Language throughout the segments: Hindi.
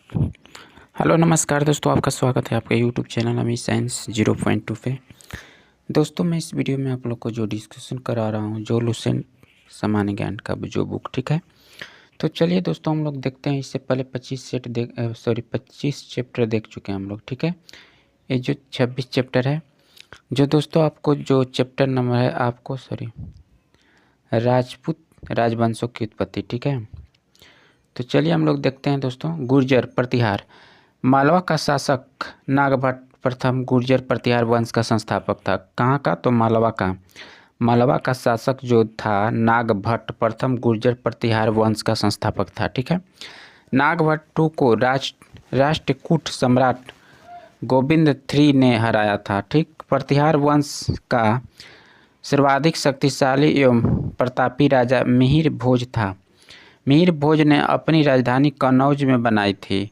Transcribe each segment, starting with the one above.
हेलो नमस्कार दोस्तों, आपका स्वागत है आपके यूट्यूब चैनल अमी साइंस 0.2 पे। दोस्तों मैं इस वीडियो में आप लोग को जो डिस्कशन करा रहा हूँ जो लुसेंट सामान्य ज्ञान का जो बुक, ठीक है। तो चलिए दोस्तों हम लोग देखते हैं। इससे पहले 25 चैप्टर देख चुके हैं हम लोग, ठीक है। ये जो 26 चैप्टर है, जो दोस्तों आपको जो चैप्टर नंबर है आपको राजपूत राजवंशों की उत्पत्ति, ठीक है। तो चलिए हम लोग देखते हैं दोस्तों। गुर्जर प्रतिहार। मालवा का शासक नागभट्ट प्रथम गुर्जर प्रतिहार वंश का संस्थापक था। कहाँ का? तो मालवा का। मालवा का शासक जो था नागभट्ट प्रथम गुर्जर प्रतिहार वंश का संस्थापक था, ठीक है। नागभट्टू को राष्ट्रकूट सम्राट गोविंद III ने हराया था, ठीक। प्रतिहार वंश का सर्वाधिक शक्तिशाली एवं प्रतापी राजा मिहिर भोज था। मिहिर भोज ने अपनी राजधानी कन्नौज में बनाई थी।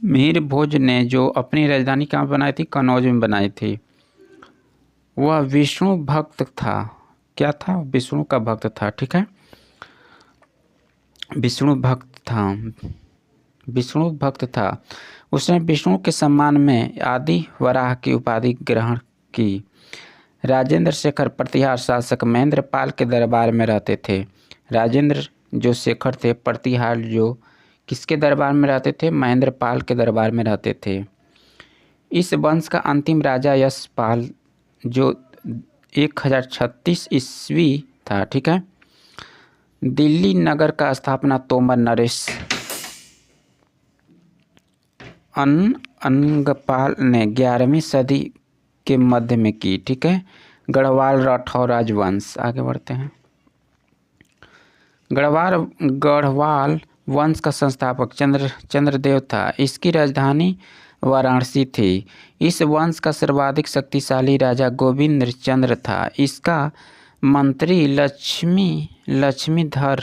मिहिर भोज ने जो अपनी राजधानी कहाँ बनाई थी? कन्नौज में बनाई थी। वह विष्णु भक्त था। क्या था? विष्णु का भक्त था, ठीक है। विष्णु भक्त था। उसने विष्णु के सम्मान में आदि वराह की उपाधि ग्रहण की। राजेंद्र शेखर प्रतिहार शासक महेंद्र पाल के दरबार में रहते थे। राजेंद्र जो शेखर थे प्रतिहार जो किसके दरबार में रहते थे? महेंद्र पाल के दरबार में रहते थे। इस वंश का अंतिम राजा यशपाल जो 1036 ईस्वी था, ठीक है। दिल्ली नगर का स्थापना तोमर नरेश अंगपाल ने 11वीं सदी के मध्य में की, ठीक है। गढ़वाल राठौर राजवंश। आगे बढ़ते हैं। गढ़वाल वंश का संस्थापक चंद्रदेव था। इसकी राजधानी वाराणसी थी। इस वंश का सर्वाधिक शक्तिशाली राजा गोविंद चंद्र था। इसका मंत्री लक्ष्मीधर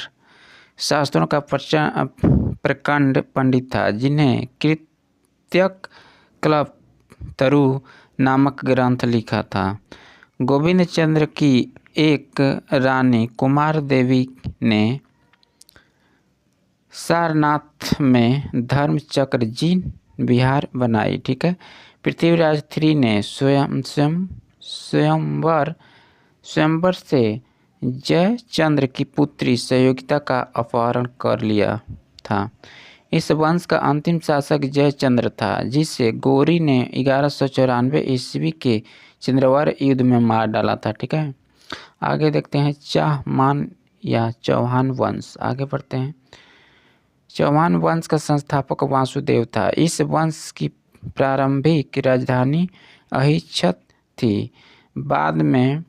शास्त्रों का प्रकांड पंडित था, जिन्हें कृत्यक कल्पतरु नामक ग्रंथ लिखा था। गोविंद चंद्र की एक रानी कुमार देवी ने सारनाथ में धर्मचक्र जीन विहार बनाई, ठीक है। पृथ्वीराज III ने स्वयंवर से जयचंद्र की पुत्री सहयोगिता का अपहरण कर लिया था। इस वंश का अंतिम शासक जयचंद्र था, जिसे गौरी ने 1194 ईस्वी के चंद्रवार युद्ध में मार डाला था, ठीक है। आगे देखते हैं चाहमान या चौहान वंश। आगे बढ़ते हैं। चौहान वंश का संस्थापक वासुदेव था। इस वंश की प्रारंभिक राजधानी अहिच्छत्र थी। बाद में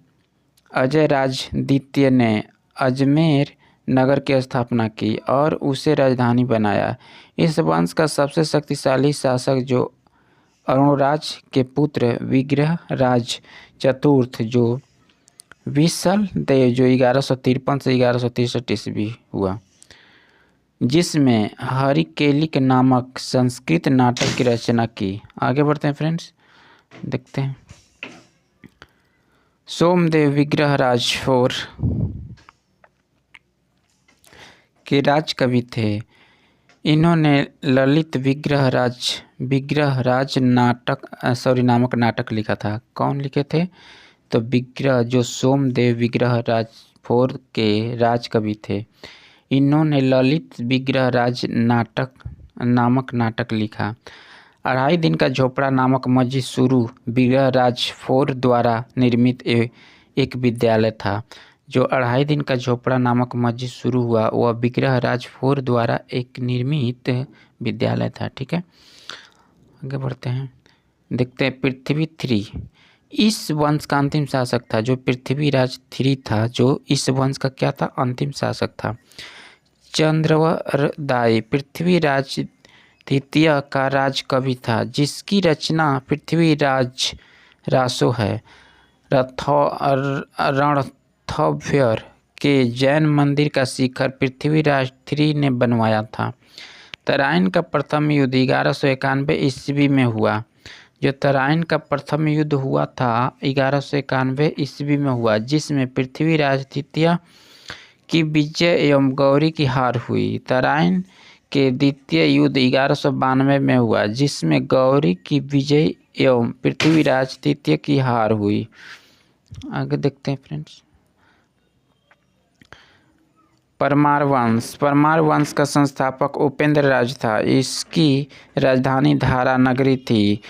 अजय राज द्वितीय ने अजमेर नगर की स्थापना की और उसे राजधानी बनाया। इस वंश का सबसे शक्तिशाली शासक जो अरुणराज के पुत्र विग्रहराज चतुर्थ जो विसल देव जो 1153 से 1163 ईस्वी हुआ, जिसमें हरिकेलिक नामक संस्कृत नाटक की रचना की। आगे बढ़ते हैं फ्रेंड्स, देखते हैं। सोमदेव विग्रहराज IV के राजकवि थे। इन्होंने ललित विग्रहराज नामक नाटक लिखा था। कौन लिखे थे? तो विग्रह जो सोमदेव विग्रहराज IV के राजकवि थे, इन्होंने ललित विग्रहराज नामक नाटक लिखा। 2.5 दिन का झोपड़ा नामक मस्जिद शुरू विग्रहराज IV द्वारा निर्मित एक विद्यालय था। जो 2.5 दिन का झोपड़ा नामक मस्जिद शुरू हुआ वह विग्रहराज IV द्वारा एक निर्मित विद्यालय था, ठीक है। आगे बढ़ते हैं, देखते हैं। पृथ्वी III इस वंश का अंतिम शासक था। जो पृथ्वीराज III था, जो इस वंश का क्या था? अंतिम शासक था। चंद्रवरदायी पृथ्वीराज द्वितीय का राजकवि था, जिसकी रचना पृथ्वीराज रासो है। रणथंभौर के जैन मंदिर का शिखर पृथ्वीराज III ने बनवाया था। तराइन का प्रथम युद्ध 1191 ईस्वी में हुआ। जो तराइन का प्रथम युद्ध हुआ था 1191 ईस्वी में हुआ, जिसमें पृथ्वीराज द्वितीय की विजय एवं गौरी की हार हुई। तराइन के द्वितीय युद्ध 1192 में हुआ, जिसमें गौरी की विजय एवं पृथ्वीराज तृतीय की हार हुई। आगे देखते हैं फ्रेंड्स। परमार वंश का संस्थापक उपेंद्र राज था। इसकी राजधानी धारा नगरी थी।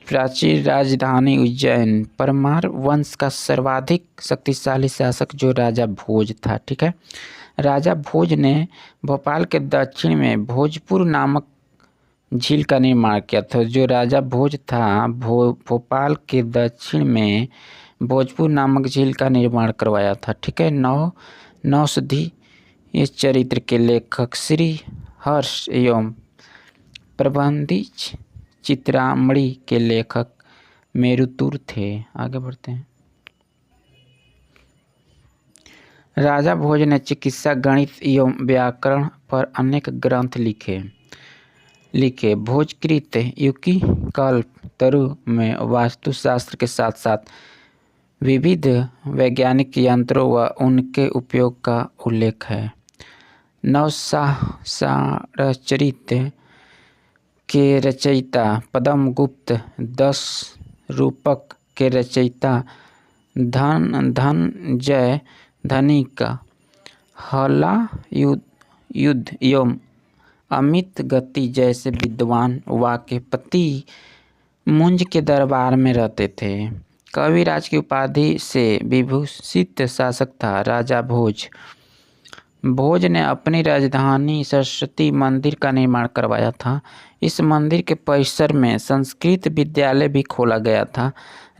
प्राचीन राजधानी उज्जैन। परमार वंश का सर्वाधिक शक्तिशाली शासक जो राजा भोज था। ठीक है, राजा भोज ने भोपाल के दक्षिण में भोजपुर नामक झील का निर्माण किया था। जो राजा भोज था भोपाल के दक्षिण में भोजपुर नामक झील का निर्माण करवाया था। ठीक है, नौषधि इस चरित्र के लेखक श्री हर्ष एवं प्रबंधी चित्रामणि के लेखक मेरुतुर थे। आगे बढ़ते हैं। राजा भोज ने चिकित्सा, गणित एवं व्याकरण पर अनेक ग्रंथ लिखे। भोजकृत युक्ति कल्पतरु में वास्तुशास्त्र के साथ साथ विविध वैज्ञानिक यंत्रों व उनके उपयोग का उल्लेख है। नवसारचरित के रचयिता पद्म गुप्त, 10 रूपक के रचयिता धनंजय धनिक, हला युद्ध एवं अमित गति जैसे विद्वान वाक्यपति मुंज के दरबार में रहते थे। कविराज की उपाधि से विभूषित शासक था राजा भोज। भोज ने अपनी राजधानी सरस्वती मंदिर का निर्माण करवाया था। इस मंदिर के परिसर में संस्कृत विद्यालय भी खोला गया था।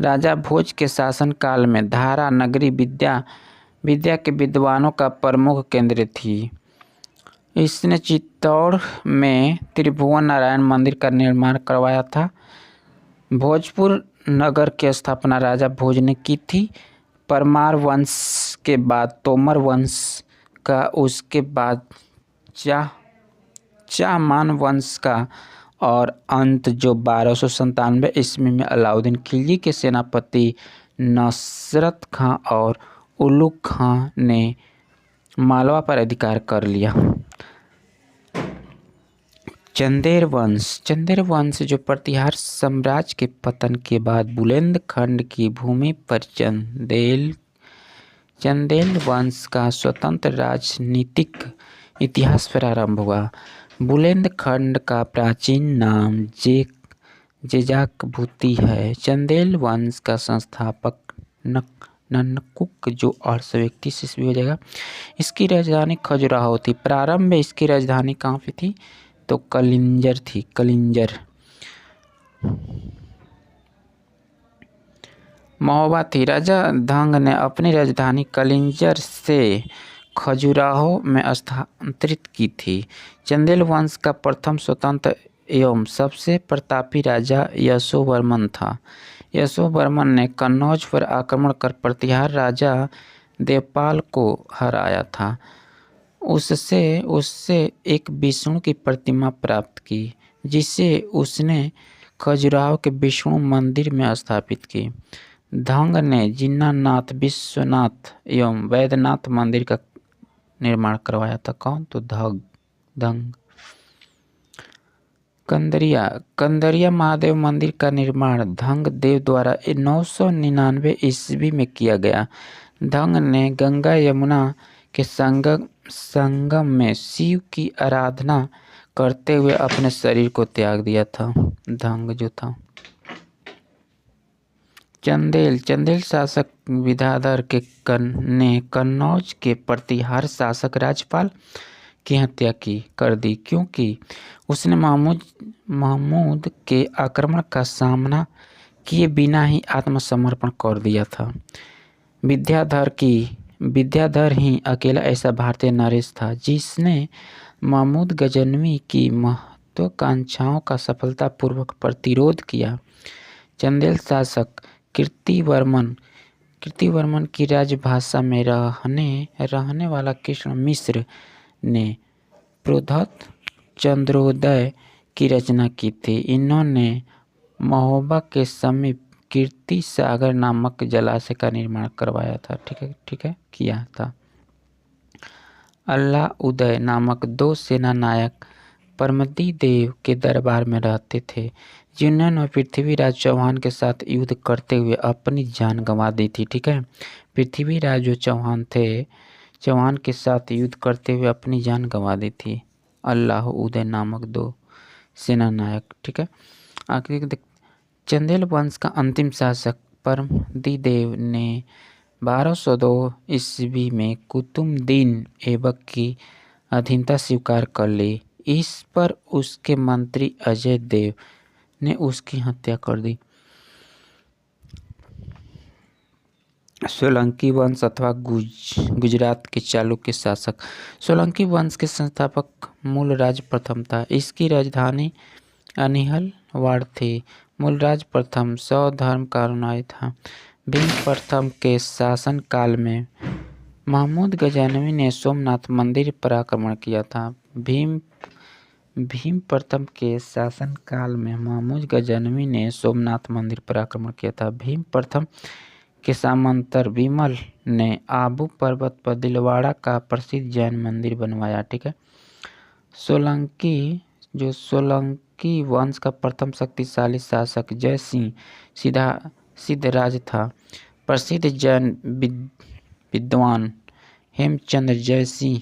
राजा भोज के शासनकाल में धारा नगरी विद्या के विद्वानों का प्रमुख केंद्र थी। इसने चित्तौड़ में त्रिभुवन नारायण मंदिर का निर्माण करवाया था। भोजपुर नगर की स्थापना राजा भोज ने की थी। परमार वंश के बाद तोमर वंश का, उसके बाद चाहमान वंश का और अंत जो 1297 ईस्वी में अलाउद्दीन खिलजी के सेनापति नसरत खां और उलुग खां ने मालवा पर अधिकार कर लिया। चंदेल वंश जो प्रतिहार साम्राज्य के पतन के बाद बुंदेलखंड की भूमि पर चंदेल वंश का स्वतंत्र राजनीतिक इतिहास प्रारंभ हुआ। बुंदेलखंड का प्राचीन नाम जेजाकभूति है। चंदेल वंश का संस्थापक ननकुक जो 831 ईस्वी हो जाएगा। इसकी राजधानी खजुराहो थी। प्रारंभ में इसकी राजधानी कहाँ पे थी तो कलिंजर थी। महोबा थी। राजा धंग ने अपनी राजधानी कलिंजर से खजुराहो में स्थानांतरित की थी। चंदेल वंश का प्रथम स्वतंत्र एवं सबसे प्रतापी राजा यशोवर्मन था। यशोवर्मन ने कन्नौज पर आक्रमण कर प्रतिहार राजा देवपाल को हराया था। उससे एक विष्णु की प्रतिमा प्राप्त की, जिसे उसने खजुराहो के विष्णु मंदिर में स्थापित की। धंग ने जिनानाथ, विश्वनाथ एवं वैद्यनाथ मंदिर का निर्माण करवाया था। कौन तो धंग। कंदरिया महादेव मंदिर का निर्माण धंग देव द्वारा 999 ईस्वी में किया गया। धंग ने गंगा यमुना के संगम में शिव की आराधना करते हुए अपने शरीर को त्याग दिया था। धंग जो था। चंदेल शासक विद्याधर ने कन्नौज के प्रतिहार शासक राजपाल की हत्या कर दी, क्योंकि उसने महमूद के आक्रमण का सामना किए बिना ही आत्मसमर्पण कर दिया था। विद्याधर ही अकेला ऐसा भारतीय नरेश था जिसने महमूद गजनवी की महत्वाकांक्षाओं का सफलतापूर्वक प्रतिरोध किया। चंदेल शासक कीर्तिवर्मन की राजभाषा में रहने वाला कृष्ण मिश्र ने प्रोद्भत चंद्रोदय की रचना की थी। इन्होंने महोबा के समीप कीर्ति सागर नामक जलाशय का निर्माण करवाया था। ठीक है किया था। अल्लाउदय नामक 2 सेना नायक परमदी देव के दरबार में रहते थे, जिन्होंने पृथ्वीराज चौहान के साथ युद्ध करते हुए अपनी जान गंवा दी थी। ठीक है, पृथ्वीराज जो चौहान थे, चौहान के साथ युद्ध करते हुए अपनी जान गंवा दी थी। अल्लाह उदय नामक 2 सेना नायक। ठीक है, आखिर चंदेल वंश का अंतिम शासक परमदी देव ने 1202 ईस्वी में कुतुबुद्दीन ऐबक की अधीनता स्वीकार कर ली। इस पर उसके मंत्री अजय देव ने उसकी हत्या कर दी। सोलंकी वंश अथवा गुजरात के चालुक्य शासक। सोलंकी वंश के संस्थापक मूलराज प्रथम था। इसकी राजधानी अनिहलवाड़ थी। मूलराज प्रथम सौ धर्म का अनुयायी था। भीम प्रथम के शासन काल में महमूद गजनवी ने सोमनाथ मंदिर पर आक्रमण किया था। भीम प्रथम के शासन काल में महमूद गजनवी ने सोमनाथ मंदिर पर आक्रमण किया था। भीम प्रथम के सामंतर विमल ने आबू पर्वत पर दिलवाड़ा का प्रसिद्ध जैन मंदिर बनवाया। ठीक है, सोलंकी वंश का प्रथम शक्तिशाली शासक जय सिंह सिद्धराज था। प्रसिद्ध जैन विद्वान हेमचंद्र जय सिंह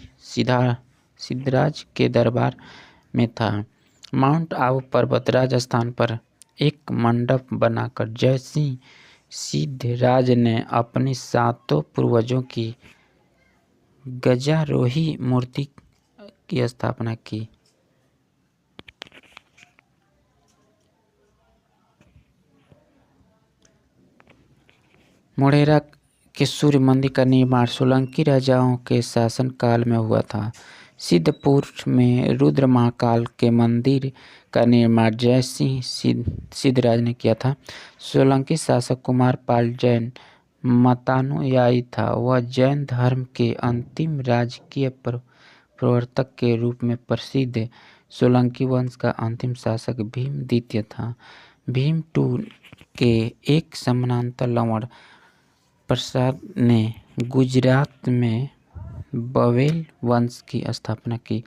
सिद्धराज के दरबार में था। माउंट आबू पर्वत राजस्थान पर एक मंडप बनाकर जय सिंह सिद्धराज ने अपनी 7 पूर्वजों की गजारोही मूर्ति की स्थापना की। मोढेरा के सूर्य मंदिर का निर्माण सोलंकी राजाओं के शासनकाल में हुआ था। सिद्धपुर में रुद्र महाकाल के मंदिर का निर्माण जय सिंह सिद्धराज ने किया था। सोलंकी शासक कुमारपाल जैन मतानुयायी था। वह जैन धर्म के अंतिम राजकीय प्रवर्तक के रूप में प्रसिद्ध सोलंकी वंश का अंतिम शासक भीम द्वितीय था। भीम II के एक समानांतर लवण प्रसाद ने गुजरात में बवेल वंश की स्थापना की।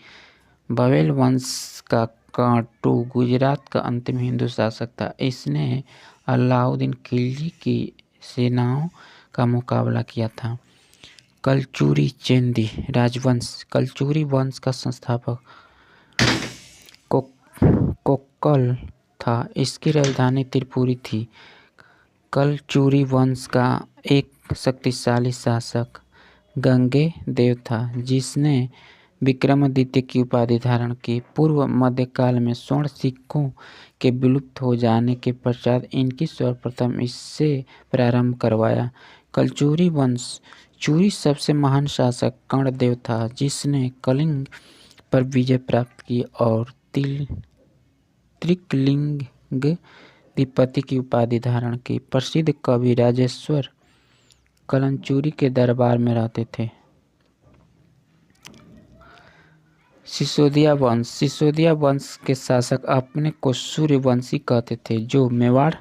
बवेल वंश का कांटू गुजरात का अंतिम हिंदू शासक था। इसने अलाउद्दीन खिलजी की सेनाओं का मुकाबला किया था। कलचुरी चेंदी राजवंश। कलचुरी वंश का संस्थापक कोक्कल था। इसकी राजधानी त्रिपुरी थी। कलचुरी वंश का एक शक्तिशाली शासक गंगे देव था, जिसने विक्रमादित्य की उपाधि धारण की। पूर्व मध्यकाल में स्वर्ण सिक्कों के विलुप्त हो जाने के पश्चात इनकी सर्वप्रथम इससे प्रारंभ करवाया। कलचुरी वंश चुरी सबसे महान शासक कर्णदेव था, जिसने कलिंग पर विजय प्राप्त की और त्रिकलिंगधिपति की उपाधि धारण की। प्रसिद्ध कवि राजेश्वर कलंचुरी के दरबार में रहते थे। सिसोदिया वंश। सिसोदिया वंश के शासक अपने को सूर्यवंशी कहते थे, जो मेवाड़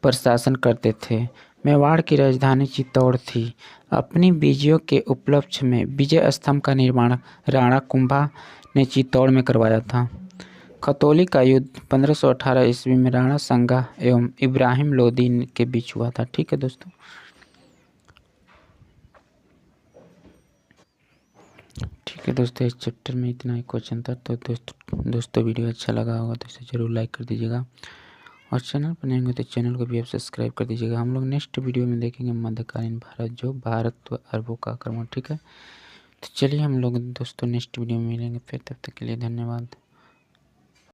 पर शासन करते थे। मेवाड़ की राजधानी चित्तौड़ थी। अपनी विजयों के उपलक्ष्य में विजय स्तंभ का निर्माण राणा कुंभा ने चित्तौड़ में करवाया था। खतौली का युद्ध 1518 ईस्वी में राणा संगा एवं इब्राहिम लोदी के बीच हुआ था। ठीक है दोस्तों, इस चैप्टर में इतना ही क्वेश्चन था। तो दोस्तों वीडियो अच्छा लगा होगा तो इसे ज़रूर लाइक कर दीजिएगा, और चैनल पर नहीं होंगे तो चैनल को भी आप सब्सक्राइब कर दीजिएगा। हम लोग नेक्स्ट वीडियो में देखेंगे मध्यकालीन भारत, जो भारत व अरबों का आक्रमण। ठीक है, तो चलिए हम लोग दोस्तों नेक्स्ट वीडियो में मिलेंगे फिर, तब तक के लिए धन्यवाद।